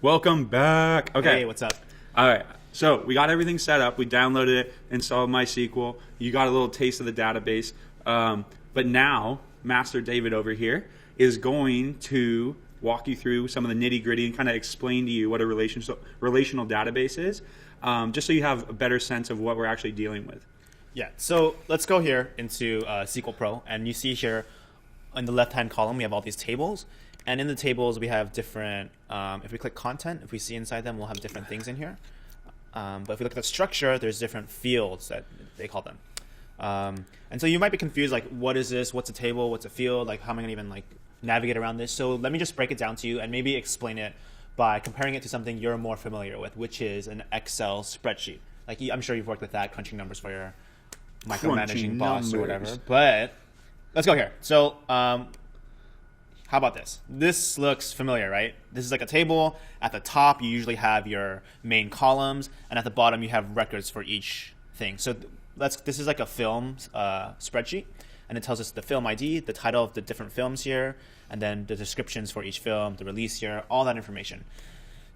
Welcome back. Okay. Hey, what's up? All right. So we got everything set up. We downloaded it, installed MySQL. You got a little taste of the database. But now, Master David over here is going to walk you through some of the nitty gritty and kind of explain to you what a relational database is, just so you have a better sense of what we're actually dealing with. Yeah, so let's go here into SQL Pro, and you see here in the left-hand column, we have all these tables. And in the tables, we have different, if we click content, if we see inside them, we'll have different things in here. But if we look at the structure, there's different fields that they call them. And so you might be confused, like, what is this? What's a table? What's a field? Like, how am I going to even like navigate around this? So let me just break it down to you and maybe explain it by comparing it to something you're more familiar with, which is an Excel spreadsheet. Like, I'm sure you've worked with that, crunching numbers for your micromanaging boss or whatever. But let's go here. So how about this? This looks familiar, right? This is like a table. At the top, you usually have your main columns, and at the bottom, you have records for each thing. So this is like a film spreadsheet, and it tells us the film ID, the title of the different films here, and then the descriptions for each film, the release year, all that information.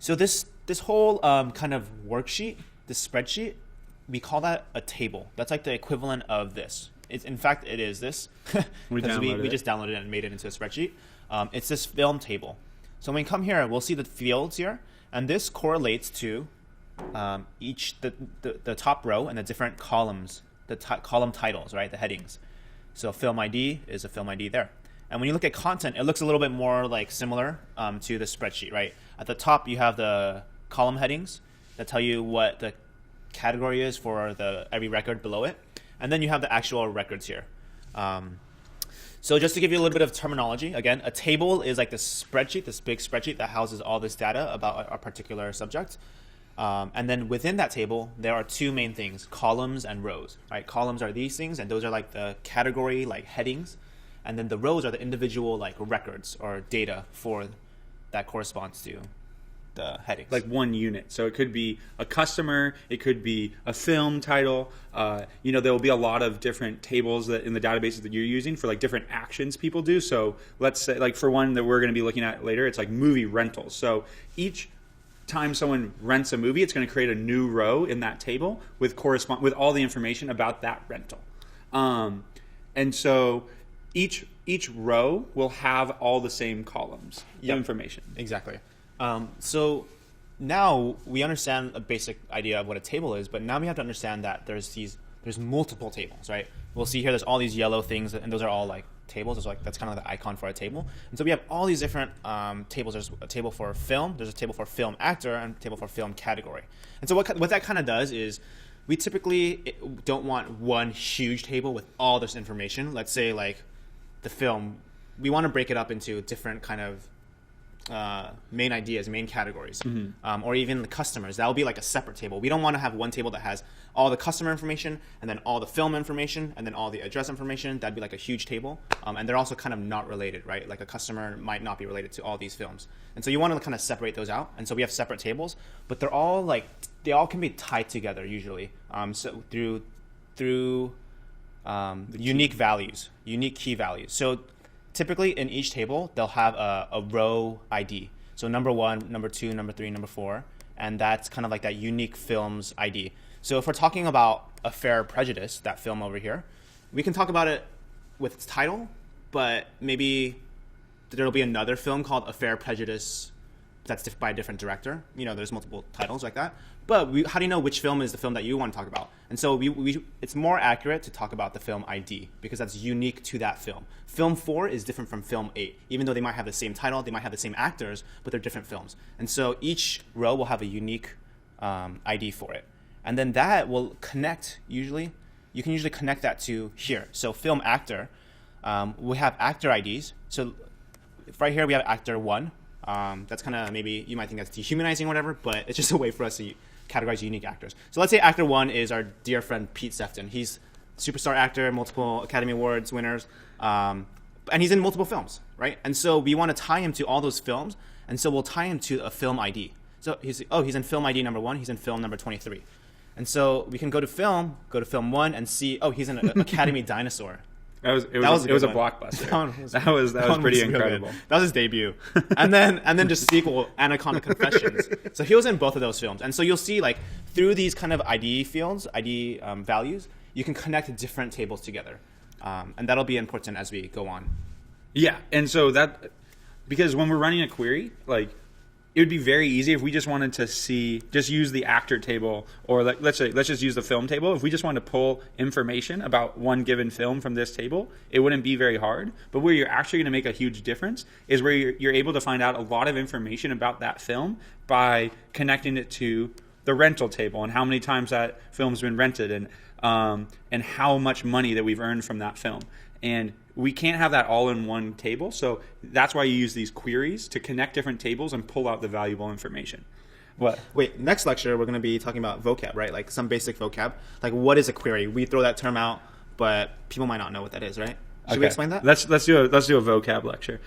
So this whole kind of worksheet, this spreadsheet, we call that a table. That's like the equivalent of this. In fact, it is this. we just downloaded it and made it into a spreadsheet. It's this film table. So when we come here, we'll see the fields here, and this correlates to the top row and the different columns, the column titles, right? The headings. So film ID is a film ID there. And when you look at content, it looks a little bit more like similar to the spreadsheet, right? At the top, you have the column headings that tell you what the category is for every record below it. And then you have the actual records here. So just to give you a little bit of terminology, again, a table is like this spreadsheet, this big spreadsheet that houses all this data about a particular subject. And then within that table, there are two main things, columns and rows, right? Columns are these things, and those are like the category, like headings. And then the rows are the individual like records or data that corresponds to the headings. Like one unit. So it could be a customer, it could be a film title. There will be a lot of different tables that in the databases that you're using for like different actions people do. So let's say like for one that we're going to be looking at later, it's like movie rentals. So each time someone rents a movie, it's going to create a new row in that table with all the information about that rental. And so each row will have all the same columns of information. Exactly. So now we understand a basic idea of what a table is, but now we have to understand that there's multiple tables, right? We'll see here there's all these yellow things, and those are all like tables. That's kind of like the icon for a table. And so we have all these different tables. There's a table for film, there's a table for film actor, and a table for film category. And so what that kind of does is we typically don't want one huge table with all this information. Let's say like the film, we want to break it up into different kind of main ideas, main categories, or even the customers. That will be like a separate table. We don't want to have one table that has all the customer information and then all the film information and then all the address information. That'd be like a huge table. And they're also kind of not related, right? Like a customer might not be related to all these films. And so you want to kind of separate those out. And so we have separate tables, but they all can be tied together usually. So through unique values, unique key values. So typically in each table, they'll have a row ID. So number 1, number 2, number 3, number 4, and that's kind of like that unique film's ID. So if we're talking about Affair Prejudice, that film over here, we can talk about it with its title, but maybe there'll be another film called Affair Prejudice that's by a different director. There's multiple titles like that. But how do you know which film is the film that you want to talk about? And so it's more accurate to talk about the film ID because that's unique to that film. Film 4 is different from film 8. Even though they might have the same title, they might have the same actors, but they're different films. And so each row will have a unique ID for it. And then that will connect, you can usually connect that to here. So film actor, we have actor IDs. So right here we have actor 1. That's kind of, maybe you might think that's dehumanizing or whatever, but it's just a way for us to categorize unique actors. So let's say actor 1 is our dear friend Pete Sefton. He's a superstar actor, multiple Academy Awards winners, and he's in multiple films, right? And so we want to tie him to all those films, and so we'll tie him to a film ID. So he's in film ID number 1, he's in film number 23. And so we can go to film 1 and see, he's an Academy dinosaur. It was a good a one. blockbuster. That Was one pretty real good. incredible. That was his debut. And then just sequel, Anaconda Confessions. So he was in both of those films. And so you'll see like through these kind of ID fields, ID values, you can connect different tables together. And that'll be important as we go on. Yeah, and so because when we're running a query, like it would be very easy if we just wanted to just use the actor table, or like let's just use the film table. If we just wanted to pull information about one given film from this table, it wouldn't be very hard. But where you're actually going to make a huge difference is where you're able to find out a lot of information about that film by connecting it to the rental table and how many times that film's been rented, and how much money that we've earned from that film. And we can't have that all in one table, so that's why you use these queries to connect different tables and pull out the valuable information. What? Wait, next lecture we're going to be talking about vocab, right? Like some basic vocab. Like what is a query? We throw that term out, but people might not know what that is, right? Should we explain that? Let's do a vocab lecture.